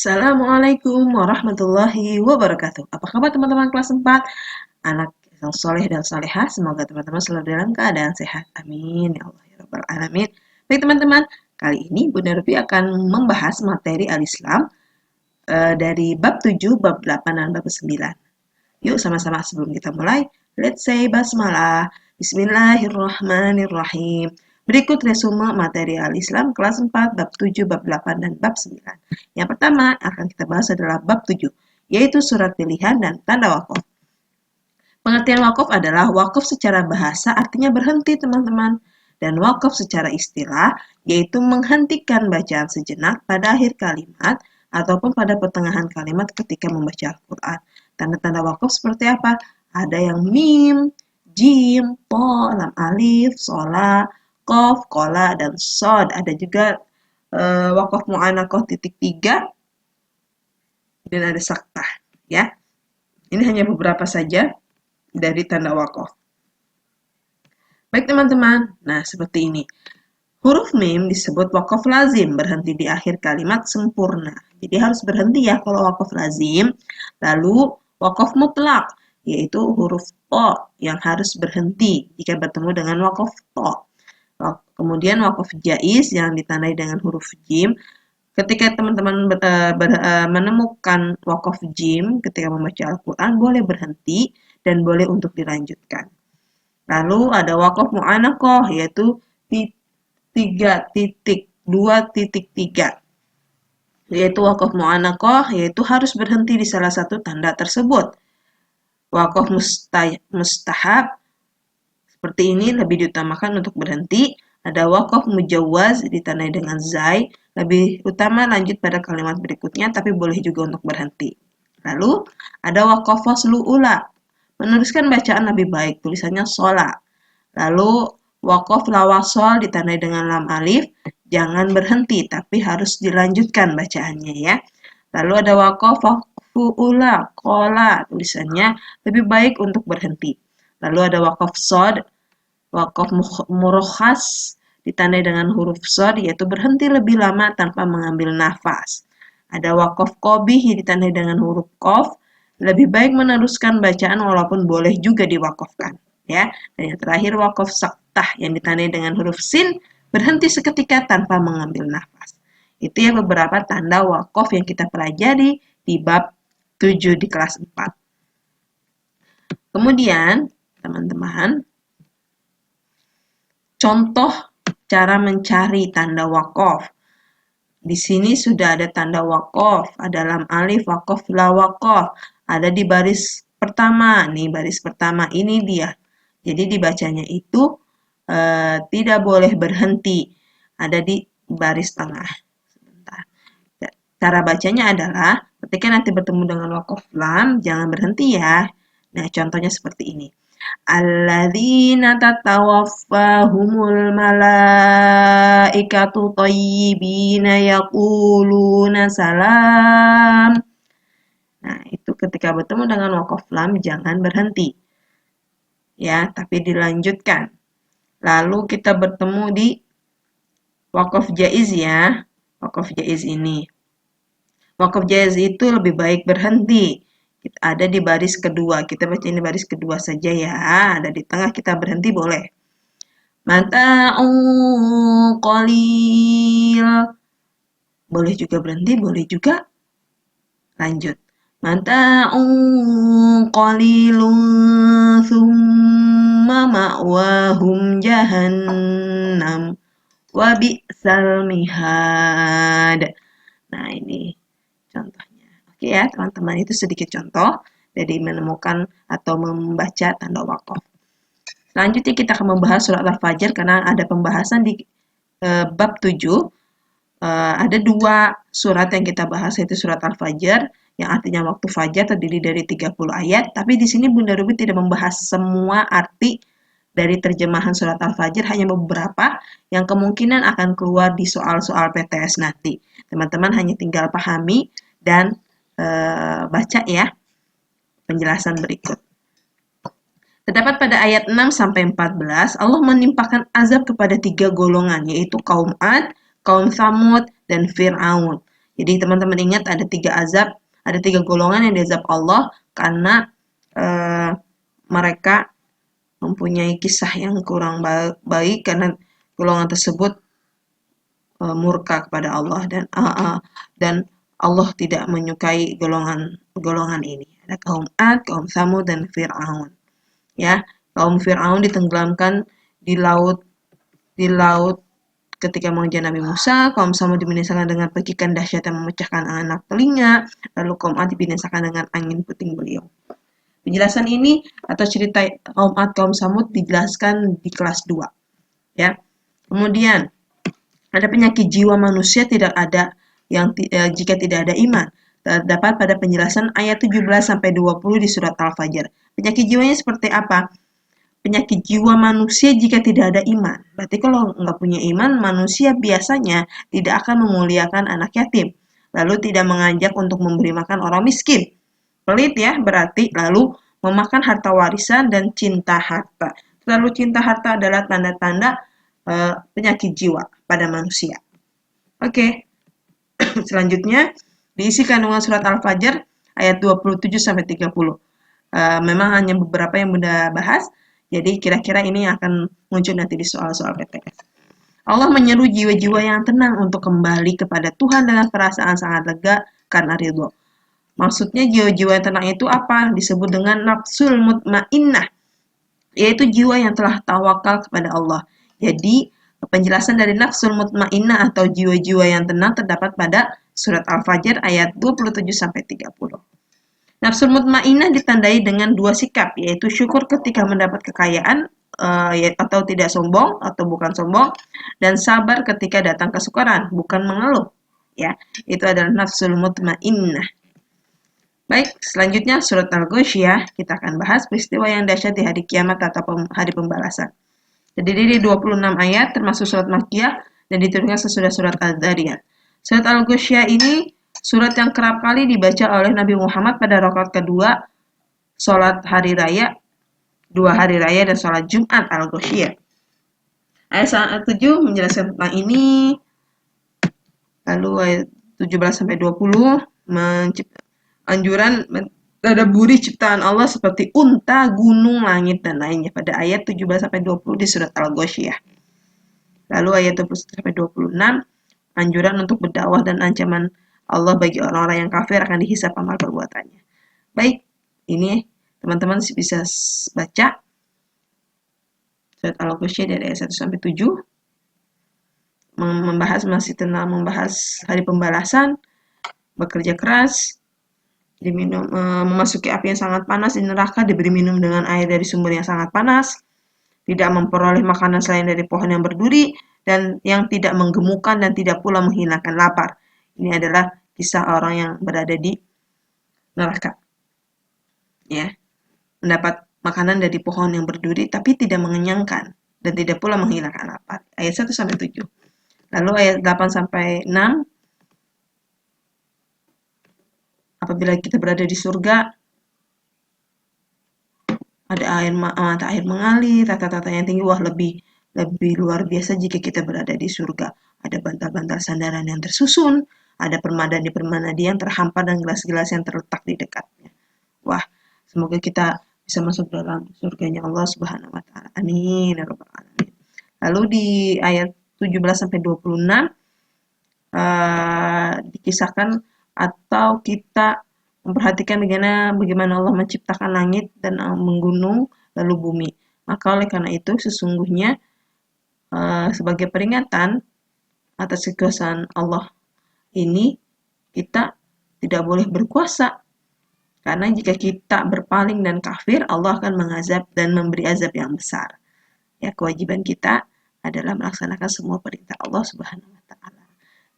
Assalamualaikum warahmatullahi wabarakatuh. Apa kabar teman-teman kelas 4? Anak yang soleh dan solehah, semoga teman-teman selalu dalam keadaan sehat. Amin. Ya Allah, ya Rabbal Alamin. Baik teman-teman, kali ini Bunda Rupi akan membahas materi Al-Islam dari bab 7, bab 8, dan bab 9. Yuk sama-sama sebelum kita mulai, let's say basmalah. Bismillahirrahmanirrahim. Berikut resume materi Al-Islam kelas 4, bab 7, bab 8, dan bab 9. Yang pertama akan kita bahas adalah bab 7, yaitu surat pilihan dan tanda wakaf. Pengertian wakaf adalah wakaf secara bahasa artinya berhenti teman-teman. Dan wakaf secara istilah yaitu menghentikan bacaan sejenak pada akhir kalimat ataupun pada pertengahan kalimat ketika membaca Al-Quran. Tanda-tanda wakaf seperti apa? Ada yang mim, jim, po, lam alif, sola, kof, kola, dan sod. Ada juga wakaf mu'anakoh titik 3 dan ada saktah. Ya, ini hanya beberapa saja dari tanda wakaf. Baik teman-teman, nah seperti ini. Huruf mim disebut wakaf lazim, berhenti di akhir kalimat sempurna. Jadi harus berhenti ya kalau wakaf lazim. Lalu wakaf mutlak, yaitu huruf to yang harus berhenti jika bertemu dengan wakaf to. Kemudian wakaf jaiz yang ditandai dengan huruf jim. Ketika teman-teman menemukan wakaf jim ketika membaca Al-Quran, boleh berhenti dan boleh untuk dilanjutkan. Lalu ada wakaf mu'anakoh, yaitu 3.2.3, yaitu wakaf mu'anakoh, yaitu harus berhenti di salah satu tanda tersebut. Wakaf mustahab, seperti ini lebih diutamakan untuk berhenti. Ada wakaf mujawaz ditandai dengan zai, lebih utama lanjut pada kalimat berikutnya, tapi boleh juga untuk berhenti. Lalu ada wakaf faslu ula, meneruskan bacaan lebih baik, tulisannya sola. Lalu wakaf lawasol ditandai dengan lam alif, jangan berhenti tapi harus dilanjutkan bacaannya ya. Lalu ada wakaf fu'ula, kola, tulisannya lebih baik untuk berhenti. Lalu ada wakaf sod, wakaf murokhas ditandai dengan huruf sod, yaitu berhenti lebih lama tanpa mengambil nafas. Ada wakaf qobih ditandai dengan huruf qaf, lebih baik meneruskan bacaan walaupun boleh juga diwakafkan. Ya, dan yang terakhir wakaf saktah yang ditandai dengan huruf sin, berhenti seketika tanpa mengambil nafas. Itu ya beberapa tanda wakaf yang kita pelajari di bab 7 di kelas 4. Kemudian, teman-teman, contoh cara mencari tanda wakaf. Di sini sudah ada tanda wakaf, ada lam alif, wakaf la wakaf, ada di baris pertama. Nih baris pertama ini dia. Jadi dibacanya itu tidak boleh berhenti. Ada di baris tengah. Sebentar. Cara bacanya adalah ketika nanti bertemu dengan wakaf lam, jangan berhenti ya. Nah, contohnya seperti ini. Alladzina tatawaffahumul malaikatu thayyibina yaquluna salam. Nah, itu ketika bertemu dengan wakaf lam jangan berhenti. Ya, tapi dilanjutkan. Lalu kita bertemu di wakaf jaiz ya. Wakaf jaiz ini. Wakaf jaiz itu lebih baik berhenti. Ada di baris kedua. Kita baca ini baris kedua saja ya. Ada di tengah kita berhenti boleh. Mata'un qalil. Boleh juga berhenti, boleh juga lanjut. Mata'un qalilun thumma ma'wahum jahannam wa bi'sal mihad. Nah, ini contohnya. Oke ya, teman-teman, itu sedikit contoh dari menemukan atau membaca tanda wakaf. Selanjutnya kita akan membahas surat Al-Fajr karena ada pembahasan di bab 7. Ada 2 surat yang kita bahas, yaitu surat Al-Fajr yang artinya waktu fajar terdiri dari 30 ayat, tapi di sini Bunda Ruby tidak membahas semua arti dari terjemahan surat Al-Fajr, hanya beberapa yang kemungkinan akan keluar di soal-soal PTS nanti. Teman-teman hanya tinggal pahami dan baca ya penjelasan berikut. Terdapat pada ayat 6-14, Allah menimpakan azab kepada 3 golongan, yaitu kaum Ad, kaum Tsamud, dan Fir'aun. Jadi teman-teman ingat ada 3 azab, ada 3 golongan yang diazab Allah karena mereka mempunyai kisah yang kurang baik karena golongan tersebut murka kepada Allah dan Allah tidak menyukai golongan ini. Ada kaum Ad, kaum Samud dan Fir'aun. Ya, kaum Fir'aun ditenggelamkan di laut ketika mengejar Nabi Musa, kaum Samud dibinasakan dengan pekikan dahsyat yang memecahkan anak telinga, lalu kaum Ad dibinasakan dengan angin puting beliung. Penjelasan ini atau cerita kaum Ad, kaum Samud dijelaskan di kelas 2. Ya. Kemudian ada penyakit jiwa manusia tidak ada jika tidak ada iman. Terdapat pada penjelasan ayat 17-20 di surat Al-Fajr. Penyakit jiwanya seperti apa? Penyakit jiwa manusia jika tidak ada iman. Berarti kalau nggak punya iman, manusia biasanya tidak akan memuliakan anak yatim. Lalu tidak mengajak untuk memberi makan orang miskin. Pelit ya, berarti lalu memakan harta warisan dan cinta harta. Lalu cinta harta adalah tanda-tanda penyakit jiwa pada manusia. Oke. Selanjutnya diisi kandungan surat Al-Fajr ayat 27-30. Memang hanya beberapa yang Bunda bahas, jadi kira-kira ini akan muncul nanti di soal-soal PTS. Allah menyeru jiwa-jiwa yang tenang untuk kembali kepada Tuhan dengan perasaan sangat lega karena ridho. Maksudnya jiwa-jiwa yang tenang itu apa? Disebut dengan nafsul mutmainnah, yaitu jiwa yang telah tawakal kepada Allah. Jadi penjelasan dari nafsul mutmainnah atau jiwa-jiwa yang tenang terdapat pada surat Al-Fajr ayat 27-30. Nafsul mutmainnah ditandai dengan 2 sikap, yaitu syukur ketika mendapat kekayaan atau tidak sombong atau bukan sombong, dan sabar ketika datang kesukaran, bukan mengeluh. Ya, itu adalah nafsul mutmainnah. Baik, selanjutnya surat Al-Ghasyiyah, kita akan bahas peristiwa yang dahsyat di hari kiamat atau hari pembalasan. Terdiri dari 26 ayat termasuk surat Makkiyah dan diturunkan sesudah surat Al-Dzariyat. Surat Al-Ghasyiyah ini surat yang kerap kali dibaca oleh Nabi Muhammad pada rakaat kedua sholat hari raya, 2 hari raya dan sholat Jumat Al-Ghasyiyah. Ayat 7 menjelaskan tentang ini. Lalu ayat 17-20 anjuran tadaburi ciptaan Allah seperti unta, gunung, langit, dan lainnya pada ayat 17-20 di surat Al-Ghasyiyah. Lalu ayat 21-26 anjuran untuk berdakwah dan ancaman Allah bagi orang-orang yang kafir akan dihisap amal perbuatannya. Baik, ini teman-teman bisa baca surat Al-Ghasyiyah dari ayat 1-7 masih tentang membahas hari pembalasan, bekerja keras, memasuki api yang sangat panas di neraka, diberi minum dengan air dari sumber yang sangat panas, tidak memperoleh makanan selain dari pohon yang berduri, dan yang tidak menggemukkan dan tidak pula menghilangkan lapar. Ini adalah kisah orang yang berada di neraka. Ya, mendapat makanan dari pohon yang berduri tapi tidak mengenyangkan dan tidak pula menghilangkan lapar. Ayat 1-7. Lalu ayat 8-6, apabila kita berada di surga, ada mata air mengalir, tata-tata yang tinggi, wah lebih luar biasa jika kita berada di surga. Ada bantal-bantal sandaran yang tersusun, ada permadani yang terhampar dan gelas-gelas yang terletak di dekatnya. Wah, semoga kita bisa masuk dalam surganya Allah Subhanahu wa taala. Amin ya rabbal alamin. Lalu di ayat 17-26 dikisahkan atau kita memperhatikan bagaimana Allah menciptakan langit dan menggunung lalu bumi. Maka oleh karena itu sesungguhnya sebagai peringatan atas kekuasaan Allah ini, kita tidak boleh berkuasa. Karena jika kita berpaling dan kafir, Allah akan mengazab dan memberi azab yang besar. Ya, kewajiban kita adalah melaksanakan semua perintah Allah Subhanahu wa taala.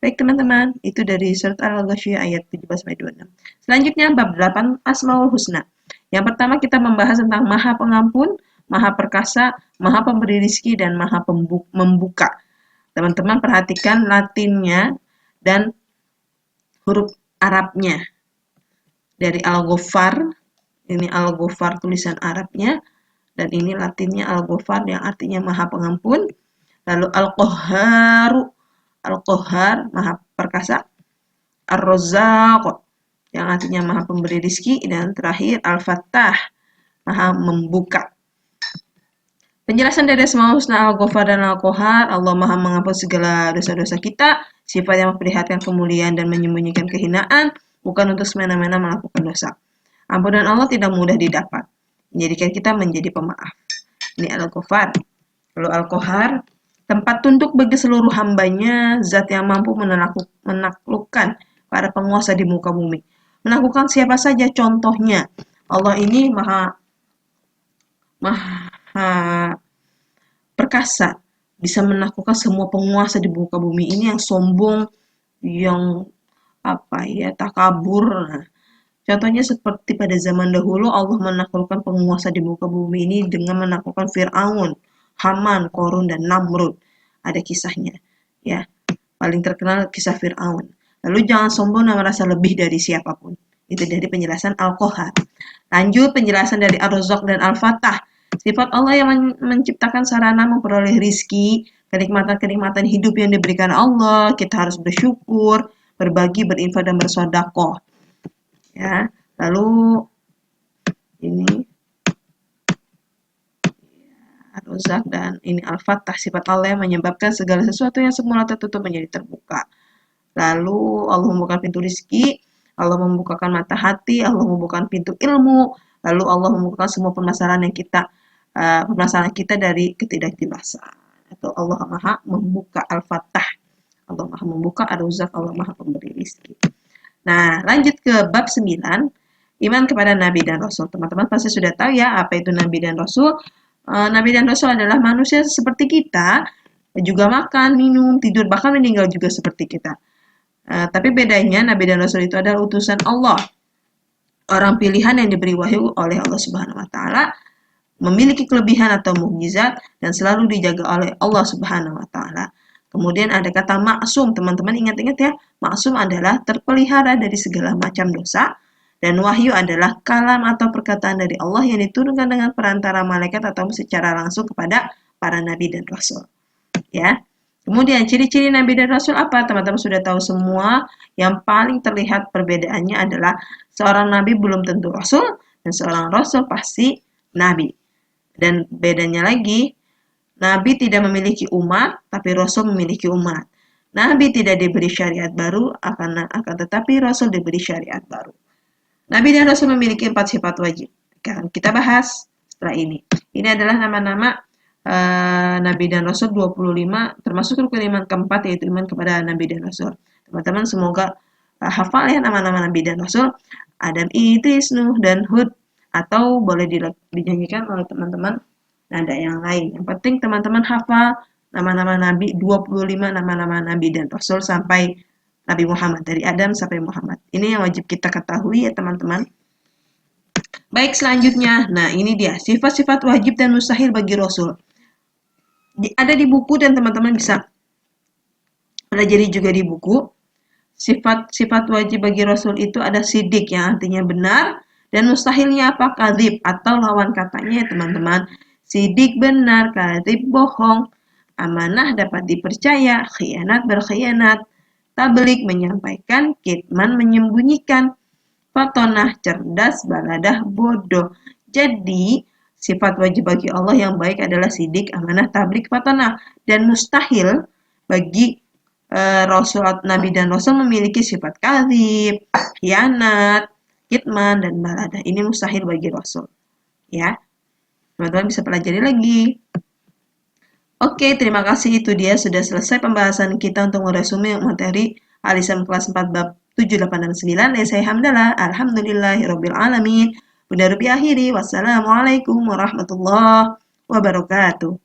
Baik teman-teman, itu dari surat Al-Ghasyiyah ayat 17-26. Selanjutnya bab 8 Asmaul Husna. Yang pertama kita membahas tentang Maha Pengampun, Maha Perkasa, Maha Pemberi Rizki, dan Maha Membuka. Teman-teman perhatikan Latinnya dan huruf Arabnya. Dari Al-Ghaffar, ini Al-Ghaffar tulisan Arabnya, dan ini Latinnya Al-Ghaffar yang artinya Maha Pengampun. Lalu Al-Qahhar, Maha Perkasa. Ar-Razzaq yang artinya Maha Pemberi rizki, dan terakhir Al-Fattah, Maha Membuka. Penjelasan dari Asmaul Husna Al-Ghafar dan Al-Qahar, Allah Maha menghapus segala dosa-dosa kita, sifat yang memperlihatkan kemuliaan dan menyembunyikan kehinaan, bukan untuk semena-mena melakukan dosa. Ampunan Allah tidak mudah didapat, menjadikan kita menjadi pemaaf. Ini Al-Ghafar. Lalu Al-Qahar, tempat tunduk bagi seluruh hambanya, zat yang mampu menaklukkan para penguasa di muka bumi. Menaklukkan siapa saja, contohnya. Allah ini maha perkasa, bisa menaklukkan semua penguasa di muka bumi ini yang sombong, yang takabur. Nah, contohnya seperti pada zaman dahulu Allah menaklukkan penguasa di muka bumi ini dengan menaklukkan Fir'aun, Haman, Korun, dan Namrud. Ada kisahnya, ya. Paling terkenal kisah Fir'aun. Lalu jangan sombong dan merasa lebih dari siapapun. Itu dari penjelasan Al-Qahar. Lanjut penjelasan dari Ar-Razzaq dan Al-Fattah. Sifat Allah yang menciptakan sarana memperoleh rizki, kenikmatan-kenikmatan hidup yang diberikan Allah, kita harus bersyukur, berbagi, berinfak, dan bersedekah. Ya, lalu ini Ar-Razzaq dan ini Al-Fattah, sifat Allah yang menyebabkan segala sesuatu yang semula tertutup menjadi terbuka. Lalu Allah membuka pintu rizki, Allah membukakan mata hati, Allah membukakan pintu ilmu, lalu Allah membukakan semua permasalahan kita dari ketidakjelasan. Atau Allah Maha membuka Al-Fattah, Allah Maha membuka Ar-Razzaq, Allah Maha pemberi rizki. Nah, lanjut ke bab 9, iman kepada Nabi dan Rasul. Teman-teman pasti sudah tahu ya apa itu Nabi dan Rasul. Nabi dan Rasul adalah manusia seperti kita, juga makan, minum, tidur, bahkan meninggal juga seperti kita. Tapi bedanya Nabi dan Rasul itu adalah utusan Allah. Orang pilihan yang diberi wahyu oleh Allah Subhanahu wa taala, memiliki kelebihan atau mukjizat dan selalu dijaga oleh Allah Subhanahu wa taala. Kemudian ada kata maksum, teman-teman ingat-ingat ya. Maksum adalah terpelihara dari segala macam dosa, dan wahyu adalah kalam atau perkataan dari Allah yang diturunkan dengan perantara malaikat atau secara langsung kepada para nabi dan rasul. Ya. Kemudian ciri-ciri nabi dan rasul apa? Teman-teman sudah tahu semua. Yang paling terlihat perbedaannya adalah seorang nabi belum tentu rasul dan seorang rasul pasti nabi. Dan bedanya lagi, nabi tidak memiliki umat, tapi rasul memiliki umat. Nabi tidak diberi syariat baru, akan tetapi rasul diberi syariat baru. Nabi dan rasul memiliki 4 sifat wajib. Akan kita bahas setelah ini. Ini adalah nama-nama Nabi dan Rasul 25, termasuk rukun iman keempat, yaitu iman kepada Nabi dan Rasul. Teman-teman semoga hafal ya nama-nama Nabi dan Rasul. Adam, Idris, Nuh, dan Hud. Atau boleh dinyanyikan oleh teman-teman nada yang lain. Yang penting teman-teman hafal nama-nama Nabi, 25 nama-nama Nabi dan Rasul sampai Nabi Muhammad, dari Adam sampai Muhammad. Ini yang wajib kita ketahui ya teman-teman. Baik, selanjutnya. Nah, ini dia sifat-sifat wajib dan mustahil bagi Rasul. Ada di buku dan teman-teman bisa pelajari juga di buku. Sifat-sifat wajib bagi Rasul itu ada sidik yang artinya benar, dan mustahilnya apa? Kadzib atau lawan katanya ya teman-teman. Sidik benar, kadzib bohong, amanah dapat dipercaya, khianat berkhianat, tablik menyampaikan, kitman menyembunyikan, fatonah cerdas, baladah bodoh. Jadi sifat wajib bagi Allah yang baik adalah sidik, amanah, tablik, fatonah. Dan mustahil bagi Rasul, Nabi dan Rasul memiliki sifat kadzib, khianat, kitman, dan baladah. Ini mustahil bagi Rasul. Ya, teman-teman bisa pelajari lagi. Oke, terima kasih. Itu dia sudah selesai pembahasan kita untuk meresume materi Al-Islam kelas 4 bab 7, 8, dan 9. Saya Hamdalah. Alhamdulillahirrabbilalamin. Bunda Rupi akhiri. Wassalamualaikum warahmatullahi wabarakatuh.